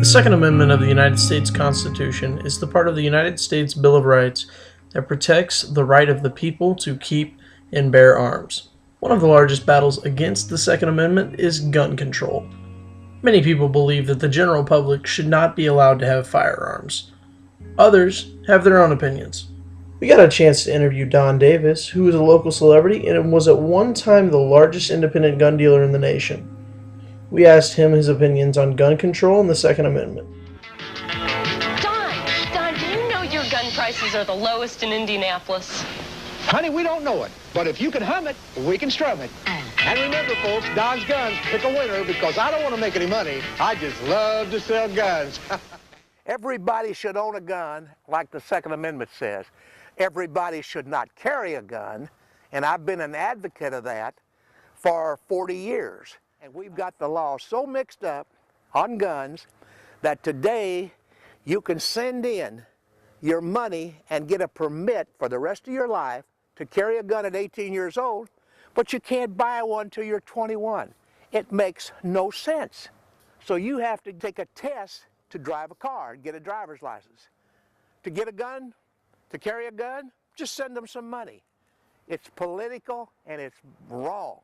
The Second Amendment of the United States Constitution is the part of the United States Bill of Rights that protects the right of the people to keep and bear arms. One of the largest battles against the Second Amendment is gun control. Many people believe that the general public should not be allowed to have firearms. Others have their own opinions. We got a chance to interview Don Davis, who is a local celebrity and was at one time the largest independent gun dealer in the nation. We asked him his opinions on gun control and the Second Amendment. Don, do you know your gun prices are the lowest in Indianapolis? Honey, we don't know it, but if you can hum it, we can strum it. And remember, folks, Don's Guns pick a winner because I don't want to make any money. I just love to sell guns. Everybody should own a gun, like the Second Amendment says. Everybody should not carry a gun, and I've been an advocate of that for 40 years. And we've got the law so mixed up on guns that today you can send in your money and get a permit for the rest of your life to carry a gun at 18 years old, but you can't buy one till you're 21. It makes no sense. So you have to take a test to drive a car and get a driver's license. To get a gun, to carry a gun, just send them some money. It's political and it's wrong.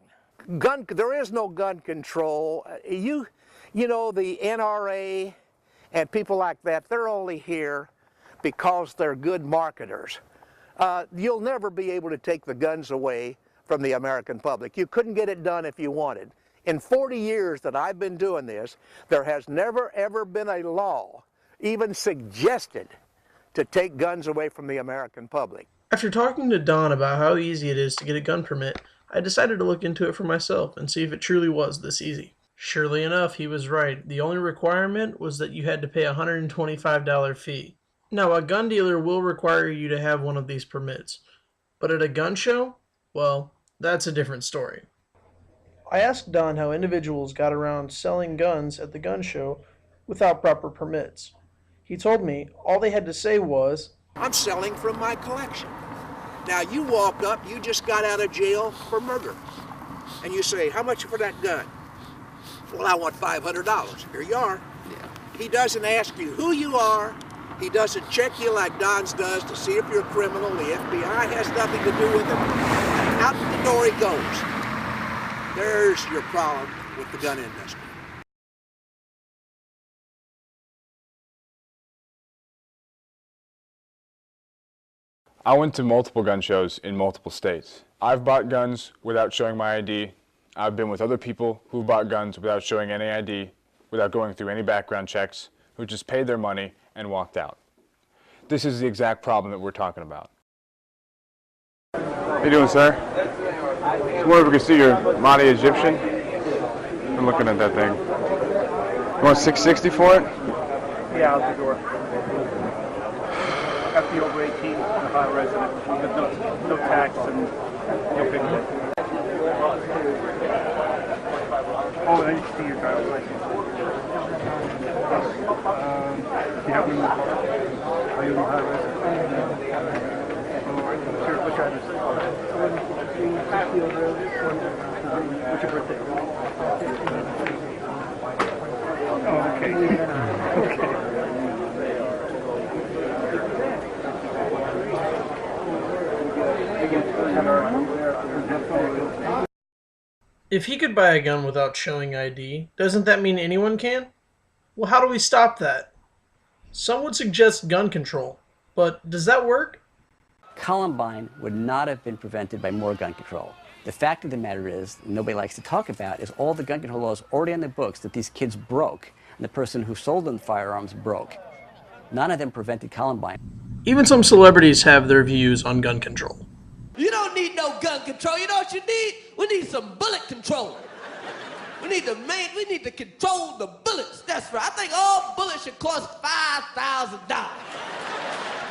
There is no gun control. You know, the NRA and people like that, they're only here because they're good marketers. You'll never be able to take the guns away from the American public. You couldn't get it done if you wanted. In 40 years that I've been doing this, there has never ever been a law even suggested to take guns away from the American public. After talking to Don about how easy it is to get a gun permit, I decided to look into it for myself and see if it truly was this easy. Surely enough, he was right. The only requirement was that you had to pay a $125 fee. Now, a gun dealer will require you to have one of these permits, but at a gun show, well, that's a different story. I asked Don how individuals got around selling guns at the gun show without proper permits. He told me all they had to say was, I'm selling from my collection. Now you walk up, you just got out of jail for murder, and you say, how much for that gun? Well, I want $500. Here you are. Yeah. He doesn't ask you who you are. He doesn't check you like Don's does to see if you're a criminal. The FBI has nothing to do with it. Out the door he goes. There's your problem with the gun industry. I went to multiple gun shows in multiple states. I've bought guns without showing my ID. I've been with other people who've bought guns without showing any ID, without going through any background checks, who just paid their money and walked out. This is the exact problem that we're talking about. How you doing, sir? Just wonder if we can see your Mahdi Jepsen. I'm looking at that thing. You want $660 for it? Yeah, out the door. Have to be over 18 and a high resident with no tax and no payment. Oh, I need to see your driver's license. Do you have one in the car? Are you a high resident? Sure, what's your address? What's your birthday? Oh, okay. Okay. if he could buy a gun without showing ID, doesn't that mean anyone can? Well, how do we stop that? Some would suggest gun control, but does that work? Columbine would not have been prevented by more gun control. The fact of the matter is, nobody likes to talk about, is all the gun control laws already on the books that these kids broke, and the person who sold them the firearms broke. None of them prevented Columbine. Even some celebrities have their views on gun control. You don't need no gun control. You know what you need? We need some bullet control. We need to control the bullets. That's right. I think all bullets should cost $5,000.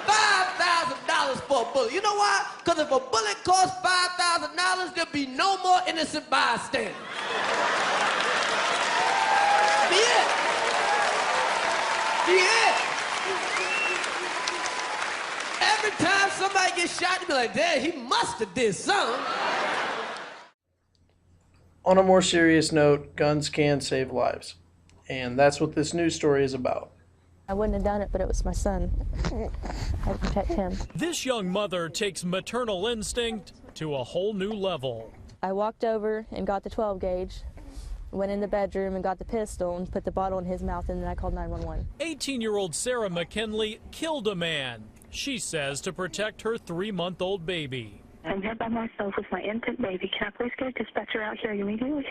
$5,000 for a bullet. You know why? Because if a bullet costs $5,000, there'll be no more innocent bystanders. Be it. Be it. Every time somebody gets shot, you'll be like, damn, he must have did something. On a more serious note, guns can save lives. And that's what this news story is about. I wouldn't have done it, but it was my son. I had to protect him. This young mother takes maternal instinct to a whole new level. I walked over and got the 12 gauge, went in the bedroom and got the pistol and put the bottle in his mouth, and then I called 911. 18-year-old Sarah McKinley killed a man, she says, to protect her 3-month-old baby. I'm here by myself with my infant baby. Can I please get a dispatcher out here immediately?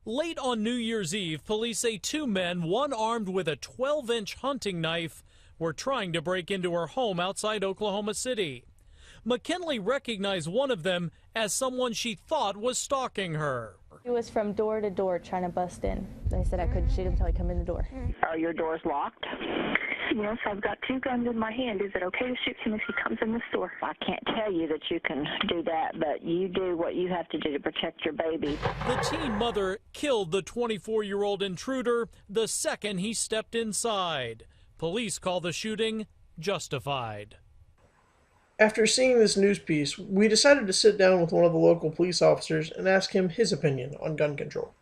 Late on New Year's Eve, police say 2 men, one armed with a 12-inch hunting knife, were trying to break into her home outside Oklahoma City. McKinley recognized one of them as someone she thought was stalking her. He was from door to door trying to bust in. They said I couldn't shoot him until he come in the door. Are your doors locked? Yes, I've got 2 guns in my hand. Is it okay to shoot him if he comes in the store? I can't tell you that you can do that, but you do what you have to do to protect your baby. The teen mother killed the 24-year-old intruder the second he stepped inside. Police call the shooting justified. After seeing this news piece, we decided to sit down with one of the local police officers and ask him his opinion on gun control.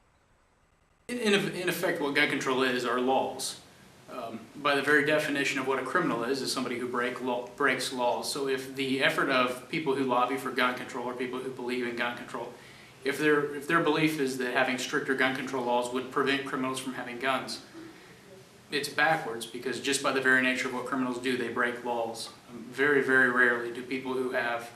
In effect, what gun control is are laws. By the very definition of what a criminal is somebody who breaks laws. So if the effort of people who lobby for gun control or people who believe in gun control, if their belief is that having stricter gun control laws would prevent criminals from having guns, it's backwards, because just by the very nature of what criminals do, they break laws. Very, very rarely do people who have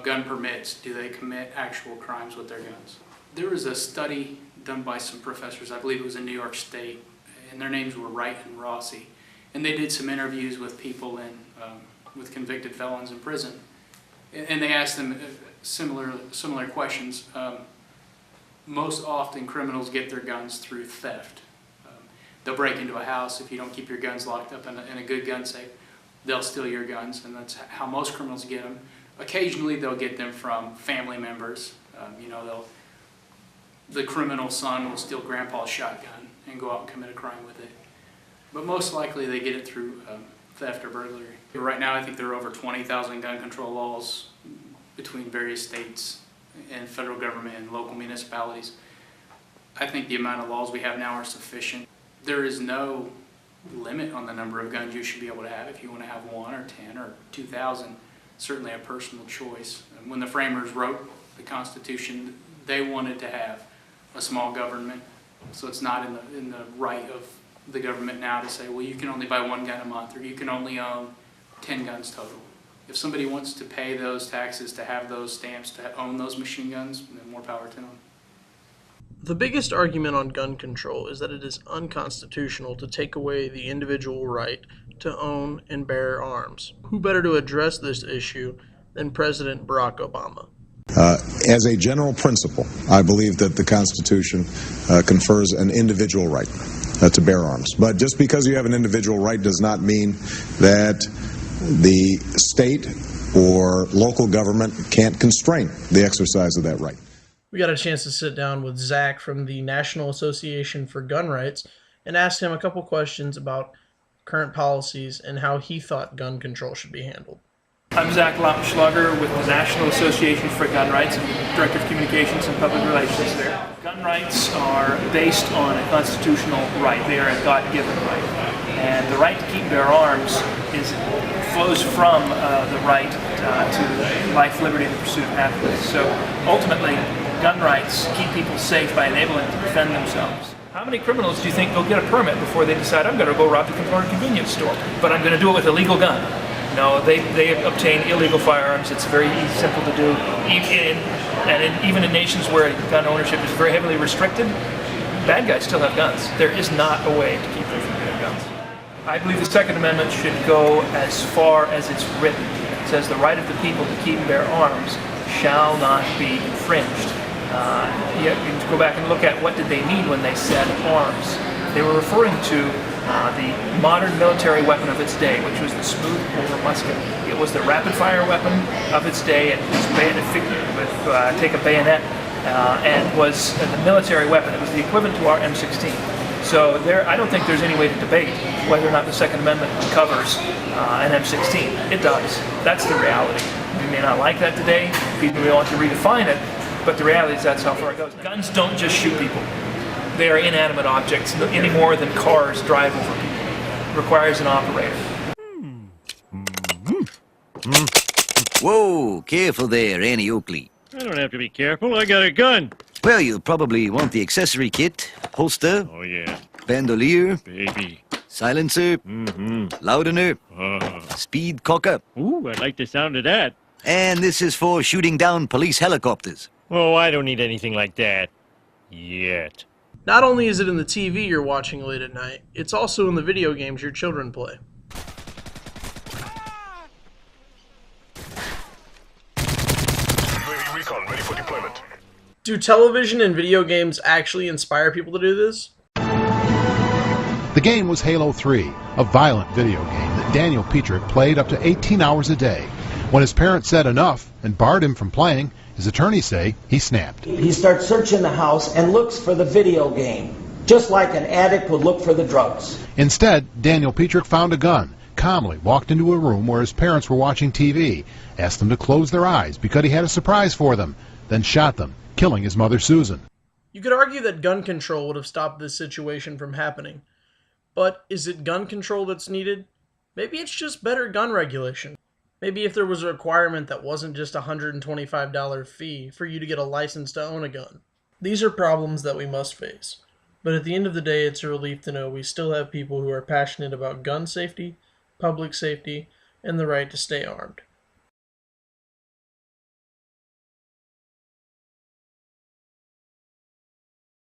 gun permits, do they commit actual crimes with their guns. There was a study done by some professors, I believe it was in New York State, and their names were Wright and Rossi, and they did some interviews with people with convicted felons in prison, and they asked them similar questions. Most often criminals get their guns through theft. They'll break into a house. If you don't keep your guns locked up in a good gun safe, they'll steal your guns, and that's how most criminals get them. Occasionally they'll get them from family members. The criminal son will steal grandpa's shotgun and go out and commit a crime with it. But most likely they get it through theft or burglary. Right now I think there are over 20,000 gun control laws between various states and federal government and local municipalities. I think the amount of laws we have now are sufficient. There is no limit on the number of guns you should be able to have. If you want to have 1 or 10 or 2,000, certainly a personal choice. And when the framers wrote the Constitution, they wanted to have a small government. So it's not in the right of the government now to say, well, you can only buy 1 gun a month, or you can only own 10 guns total. If somebody wants to pay those taxes, to have those stamps, to own those machine guns, then more power to them. The biggest argument on gun control is that it is unconstitutional to take away the individual right to own and bear arms. Who better to address this issue than President Barack Obama? As a general principle, I believe that the Constitution confers an individual right to bear arms. But just because you have an individual right does not mean that the state or local government can't constrain the exercise of that right. We got a chance to sit down with Zach from the National Association for Gun Rights and asked him a couple questions about current policies and how he thought gun control should be handled. I'm Zach Lautenschlager with the National Association for Gun Rights, Director of Communications and Public Relations there. Gun rights are based on a constitutional right. They are a God-given right. And the right to keep and bear arms flows from the right to life, liberty, and the pursuit of happiness. So ultimately, gun rights keep people safe by enabling them to defend themselves. How many criminals do you think go get a permit before they decide, I'm going to go rob the convenience store, but I'm going to do it with a legal gun? No, they obtain illegal firearms. It's very simple to do. Even in nations where gun ownership is very heavily restricted, bad guys still have guns. There is not a way to keep them from getting guns. I believe the Second Amendment should go as far as it's written. It says the right of the people to keep and bear arms shall not be infringed. You can go back and look at what did they mean when they said arms. They were referring to the modern military weapon of its day, which was the smooth bore musket. It was the rapid-fire weapon of its day. It was take a bayonet and was the military weapon. It was the equivalent to our M16. So I don't think there's any way to debate whether or not the Second Amendment covers an M16. It does. That's the reality. We may not like that today. People may want to redefine it, but the reality is that's how far it goes. Guns don't just shoot people. They are inanimate objects any more than cars drive over people. It requires an operator. Whoa, careful there, Annie Oakley. I don't have to be careful, I got a gun. Well, you'll probably want the accessory kit, holster. Oh, yeah. Bandolier. Baby. Silencer. Loudener. Speed cocker. Ooh, I like the sound of that. And this is for shooting down police helicopters. Oh, I don't need anything like that. Yet. Not only is it in the TV you're watching late at night, it's also in the video games your children play. UAV recon ready for deployment. Do television and video games actually inspire people to do this? The game was Halo 3, a violent video game that Daniel Petrick played up to 18 hours a day. When his parents said enough and barred him from playing, his attorneys say he snapped. He starts searching the house and looks for the video game, just like an addict would look for the drugs. Instead, Daniel Petrick found a gun, calmly walked into a room where his parents were watching TV, asked them to close their eyes because he had a surprise for them, then shot them, killing his mother Susan. You could argue that gun control would have stopped this situation from happening. But is it gun control that's needed? Maybe it's just better gun regulation. Maybe if there was a requirement that wasn't just a $125 fee for you to get a license to own a gun. These are problems that we must face. But at the end of the day, it's a relief to know we still have people who are passionate about gun safety, public safety, and the right to stay armed.